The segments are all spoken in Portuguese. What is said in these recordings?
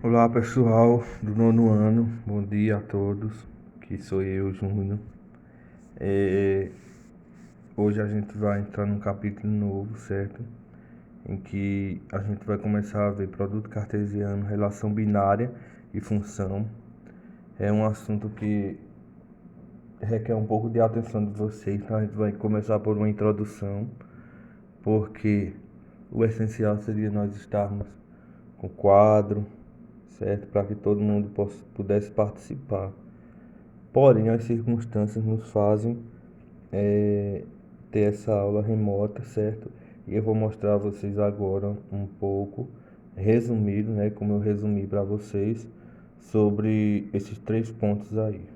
Olá pessoal do nono ano, bom dia a todos, que sou eu, Júnior. É, Hoje a gente vai entrar num capítulo novo, certo? Em que a gente vai começar a ver produto cartesiano, relação binária e função. É um assunto que requer um pouco de atenção de vocês, então a gente vai começar por uma introdução, porque o essencial seria nós estarmos com quadro, certo? Para que todo mundo pudesse participar. Porém, as circunstâncias nos fazem ter essa aula remota, certo? E eu vou mostrar a vocês agora um pouco, resumido, né? Como eu resumi para vocês, sobre esses três pontos aí,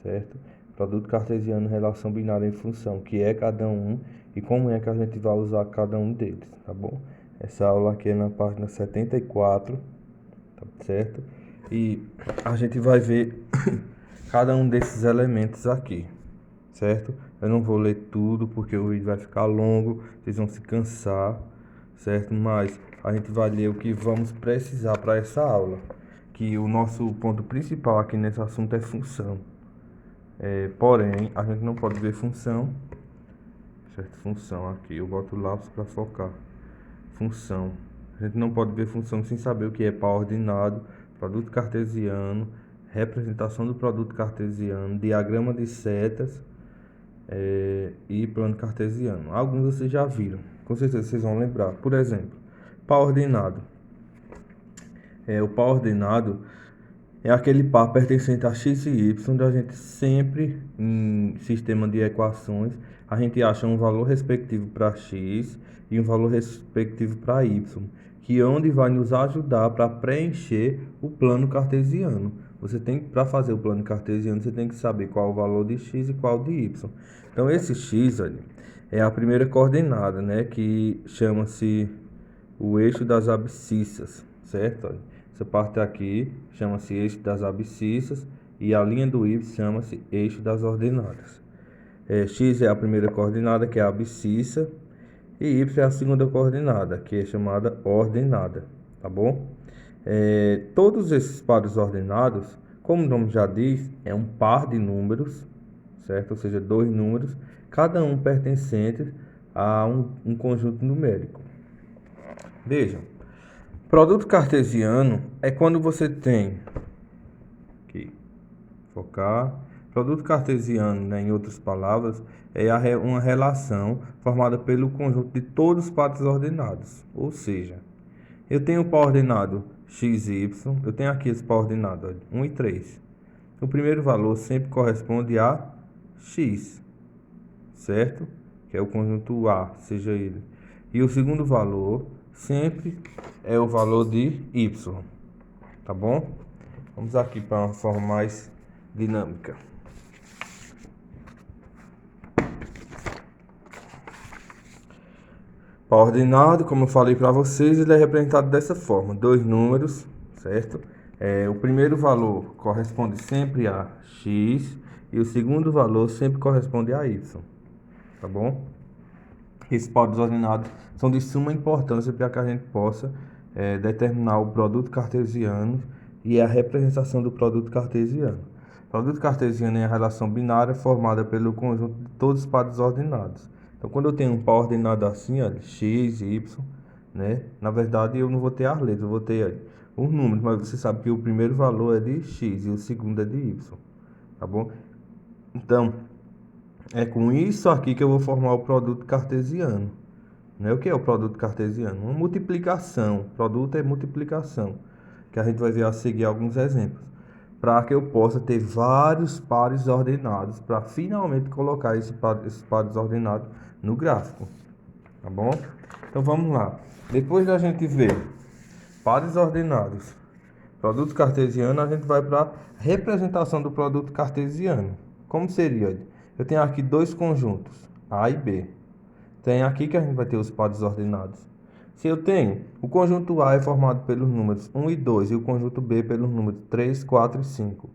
certo? Produto cartesiano, relação binária e função, que é cada um e como é que a gente vai usar cada um deles, tá bom? Essa aula aqui é na página 74, tá certo? E a gente vai ver cada um desses elementos aqui, certo? Eu não vou ler tudo porque o vídeo vai ficar longo, vocês vão se cansar, certo? Mas a gente vai ler o que vamos precisar para essa aula, que o nosso ponto principal aqui nesse assunto é função. Porém, a gente não pode ver função, certo? Função aqui, eu boto o lápis para focar. Função. A gente não pode ver função sem saber o que é par ordenado, produto cartesiano, representação do produto cartesiano, diagrama de setas e plano cartesiano. Alguns vocês já viram, com certeza vocês vão lembrar. Por exemplo, par ordenado. O par ordenado é aquele par pertencente a x e y, onde a gente sempre, em sistema de equações, a gente acha um valor respectivo para x e um valor respectivo para y, que é onde vai nos ajudar para preencher o plano cartesiano. Você tem, para fazer o plano cartesiano, você tem que saber qual o valor de x e qual de y. Então esse x ali, é a primeira coordenada, né, que chama-se o eixo das abscissas, certo? Essa parte aqui chama-se eixo das abscissas e a linha do y chama-se eixo das ordenadas. X é a primeira coordenada, que é a abscissa, e y é a segunda coordenada, que é chamada ordenada, tá bom? Todos esses pares ordenados, como o nome já diz, é um par de números, certo? Ou seja, dois números, cada um pertencente a um conjunto numérico. Vejam, produto cartesiano é quando você tem aqui, focar. Produto cartesiano, né, em outras palavras, é uma relação formada pelo conjunto de todos os pares ordenados. Ou seja, eu tenho o par ordenado x e y, eu tenho aqui esse par ordenado 1 e 3. O primeiro valor sempre corresponde a x, certo? Que é o conjunto A, seja ele. E o segundo valor sempre é o valor de y, tá bom? Vamos aqui para uma forma mais dinâmica. Par ordenado, como eu falei para vocês, ele é representado dessa forma, dois números, certo? O primeiro valor corresponde sempre a x e o segundo valor sempre corresponde a y, tá bom? Esses pares ordenados são de suma importância para que a gente possa determinar o produto cartesiano e a representação do produto cartesiano. O produto cartesiano é a relação binária formada pelo conjunto de todos os pares ordenados. Então, quando eu tenho um par ordenado assim, olha, x, y, né? Na verdade, eu não vou ter as letras, eu vou ter os números, mas você sabe que o primeiro valor é de x e o segundo é de y, tá bom? Então, é com isso aqui que eu vou formar o produto cartesiano. Né? O que é o produto cartesiano? Uma multiplicação. Produto é multiplicação, que a gente vai ver a seguir alguns exemplos. Para que eu possa ter vários pares ordenados, para finalmente colocar esses pares ordenados no gráfico. Tá bom? Então vamos lá. Depois da gente ver pares ordenados, produto cartesiano, a gente vai para a representação do produto cartesiano. Como seria? Eu tenho aqui dois conjuntos, A e B. Tem aqui que a gente vai ter os pares ordenados. Se eu tenho, o conjunto A é formado pelos números 1 e 2 e o conjunto B pelos números 3, 4 e 5.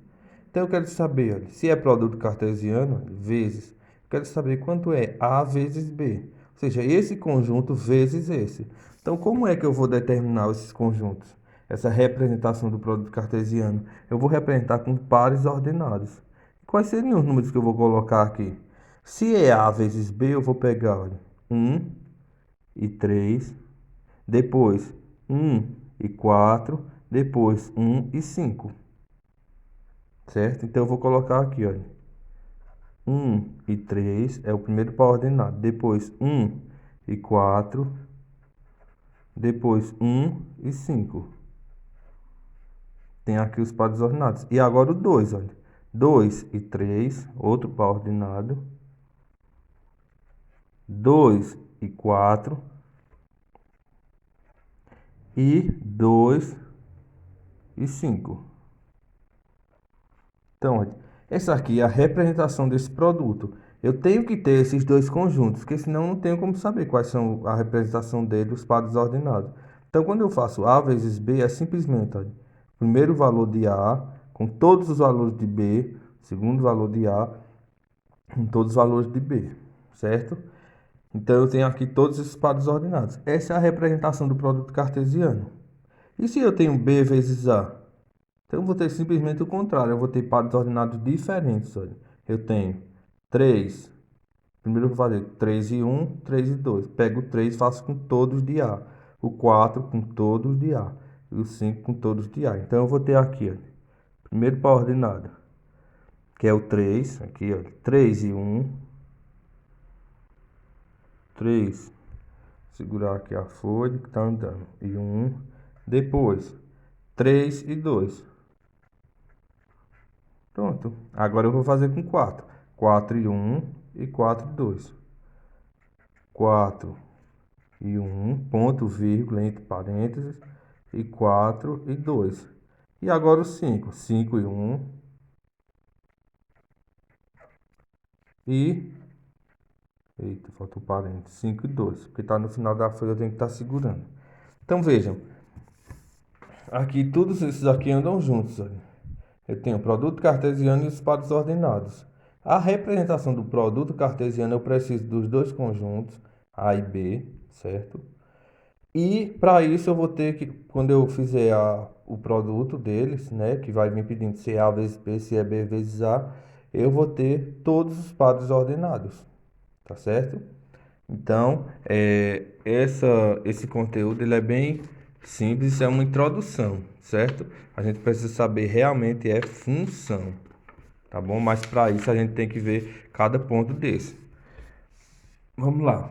Então eu quero saber, olha, se é produto cartesiano, vezes, eu quero saber quanto é A vezes B. Ou seja, esse conjunto vezes esse. Então como é que eu vou determinar esses conjuntos? essa representação do produto cartesiano, eu vou representar com pares ordenados. Quais seriam os números que eu vou colocar aqui? Se é A vezes B, eu vou pegar, olha, 1 e 3, depois 1 e 4, depois 1 e 5, certo? Então eu vou colocar aqui, olha, 1 e 3 é o primeiro par ordenado, depois 1 e 4, depois 1 e 5. Tem aqui os pares ordenados. E agora o 2, olha. 2 e 3, outro par ordenado. 2 e 4. E 2 e 5. Então, olha, essa aqui é a representação desse produto. Eu tenho que ter esses dois conjuntos, porque senão eu não tenho como saber quais são a representação dele, os pares ordenados. Então, quando eu faço A vezes B, é simplesmente, olha, primeiro valor de A com todos os valores de B, segundo valor de A com todos os valores de B, certo? Então, eu tenho aqui todos esses pares ordenados. Essa é a representação do produto cartesiano. E se eu tenho B vezes A? Então, eu vou ter simplesmente o contrário. Eu vou ter pares ordenados diferentes. Olha. Eu tenho 3. Primeiro eu vou fazer 3 e 1, 3 e 2. Pego o 3 e faço com todos de A. O 4 com todos de A. E o 5 com todos de A. Então, eu vou ter aqui, olha, primeiro par ordenado, que é o 3. Aqui, olha, 3 e 1. 3. Segurar aqui a folha que está andando. E 1. Depois, 3 e 2. Pronto. Agora eu vou fazer com 4. 4 e 1 e 4 e 2. 4 e 1, ponto, vírgula, entre parênteses, e 4 e 2. E agora o 5. 5 e 1 e... Eita, faltou parênteses. 5 e 2, porque está no final da folha, eu tenho que estar segurando. Então vejam, aqui todos esses aqui andam juntos, olha. Eu tenho o produto cartesiano e os pares ordenados. A representação do produto cartesiano, eu preciso dos dois conjuntos, A e B, certo? E para isso eu vou ter que, quando eu fizer o produto deles, né, que vai me pedindo se é A vezes B, se é B vezes A, eu vou ter todos os pares ordenados, tá certo? Então, esse conteúdo ele é bem simples, isso é uma introdução, certo? A gente precisa saber realmente é função, tá bom? Mas para isso a gente tem que ver cada ponto desse. Vamos lá.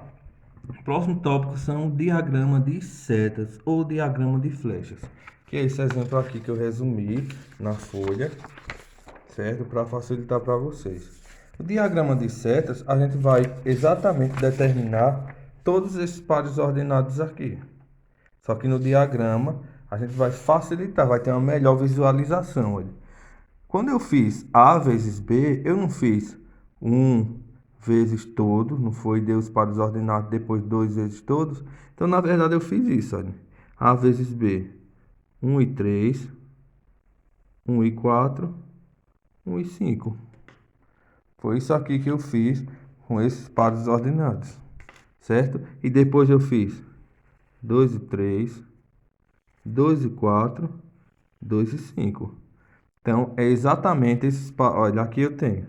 O próximo tópico são diagrama de setas ou diagrama de flechas, que é esse exemplo aqui que eu resumi na folha, certo? Para facilitar para vocês. O diagrama de setas, a gente vai exatamente determinar todos esses pares ordenados aqui. Só que no diagrama, a gente vai facilitar, vai ter uma melhor visualização. Olha. Quando eu fiz A vezes B, eu não fiz 1 vezes todos, não foi Deus para os ordenados, depois 2 vezes todos. Então, na verdade, eu fiz isso, olha. A vezes B, 1 e 3, 1 e 4, 1 e 5. Foi isso aqui que eu fiz com esses pares ordenados, certo? E depois eu fiz 2 e 3, 2 e 4, 2 e 5. Então, é exatamente esses pares. Olha, aqui eu tenho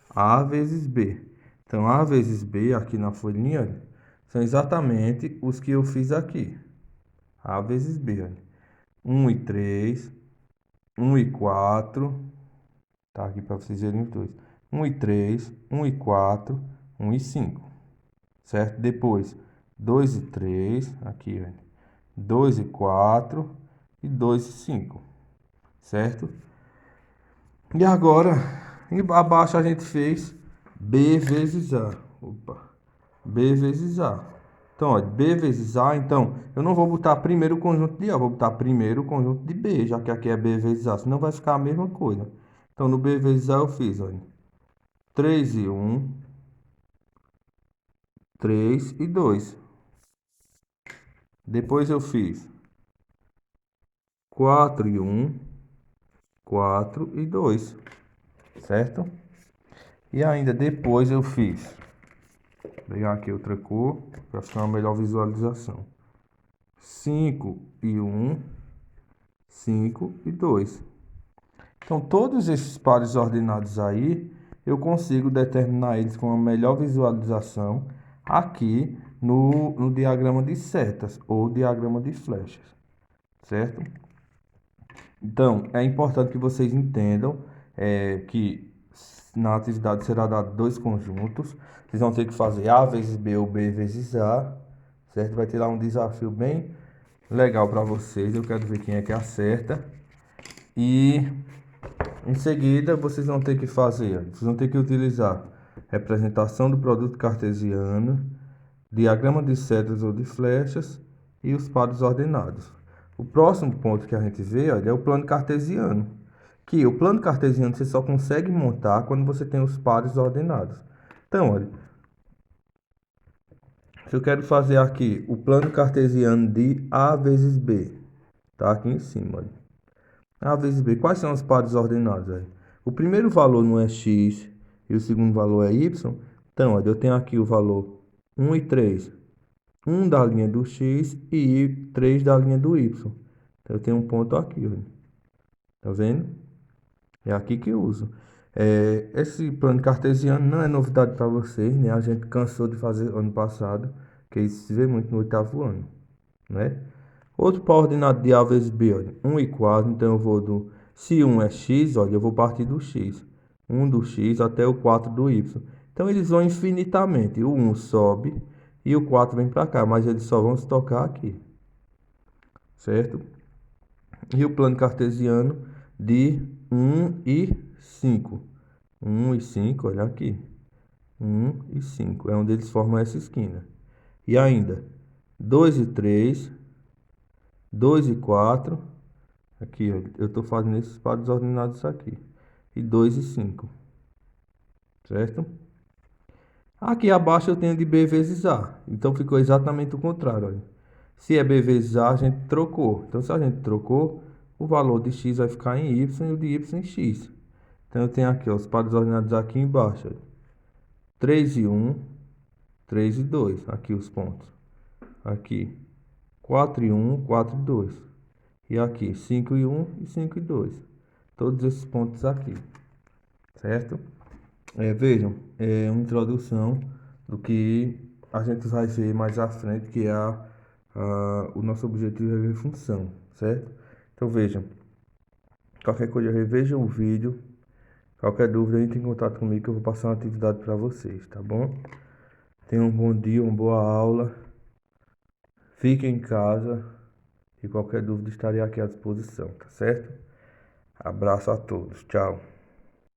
A vezes B. Então, A vezes B, aqui na folhinha, olha, são exatamente os que eu fiz aqui. A vezes B, olha. 1 e 3, 1 e 4. Tá aqui para vocês verem os dois. 1 e 3, 1 e 4, 1 e 5. Certo? Depois, 2 e 3, aqui, olha. 2 e 4 e 2 e 5. Certo? E agora, abaixo a gente fez B vezes A. Opa. B vezes A. Então, ó, B vezes A, então, eu não vou botar primeiro o conjunto de A, vou botar primeiro o conjunto de B, já que aqui é B vezes A, senão vai ficar a mesma coisa. Então, no B vezes A eu fiz, olha, 3 e 1, 3 e 2. Depois eu fiz 4 e 1, 4 e 2, certo? E ainda depois eu fiz, vou pegar aqui outra cor, para ficar uma melhor visualização. 5 e 1, 5 e 2. Então, todos esses pares ordenados aí, eu consigo determinar eles com a melhor visualização aqui no diagrama de setas ou diagrama de flechas, certo? Então, é importante que vocês entendam que na atividade será dado dois conjuntos. Vocês vão ter que fazer A vezes B ou B vezes A, certo? Vai ter lá um desafio bem legal para vocês. Eu quero ver quem é que acerta. E em seguida, vocês vão ter que fazer, vocês vão ter que utilizar representação do produto cartesiano, diagrama de setas ou de flechas e os pares ordenados. O próximo ponto que a gente vê, olha, é o plano cartesiano, que o plano cartesiano você só consegue montar quando você tem os pares ordenados. Então, olha, se eu quero fazer aqui o plano cartesiano de A vezes B, tá aqui em cima, olha. A vezes B. Quais são os pares ordenados aí? O primeiro valor não é x e o segundo valor é y. Então, olha, eu tenho aqui o valor 1 e 3. 1 da linha do x e 3 da linha do y. Então, eu tenho um ponto aqui, olha. Tá vendo? É aqui que eu uso. Esse plano cartesiano não é novidade para vocês, né? A gente cansou de fazer ano passado, que isso se vê muito no oitavo ano, né? Outro par ordenado de A vezes B, olha, 1 e 4, então eu vou do... Se 1 é x, olha, eu vou partir do x. 1 do x até o 4 do y. Então eles vão infinitamente. O 1 sobe e o 4 vem para cá, mas eles só vão se tocar aqui. Certo? E o plano cartesiano de 1 e 5. 1 e 5, olha aqui. 1 e 5, é onde eles formam essa esquina. E ainda, 2 e 3, 2 e 4... Aqui, ó, eu estou fazendo esses pares ordenados aqui. E 2 e 5. Certo? Aqui abaixo eu tenho de B vezes A. Então ficou exatamente o contrário. Olha. Se é B vezes A, a gente trocou. Então se a gente trocou, o valor de X vai ficar em Y e o de Y em X. Então eu tenho aqui ó, os pares ordenados aqui embaixo. Olha. 3 e 1, 3 e 2. Aqui os pontos. Aqui 4 e 1, 4 e 2. E aqui 5 e 1 e 5 e 2. Todos esses pontos aqui, certo? Vejam, é uma introdução do que a gente vai ver mais à frente, que é o nosso objetivo é ver função, certo? Então vejam, qualquer coisa revejam o vídeo, qualquer dúvida entre em contato comigo que eu vou passar uma atividade para vocês, tá bom? Tenham um bom dia, uma boa aula, fiquem em casa e qualquer dúvida estarei aqui à disposição, tá certo? Abraço a todos, tchau.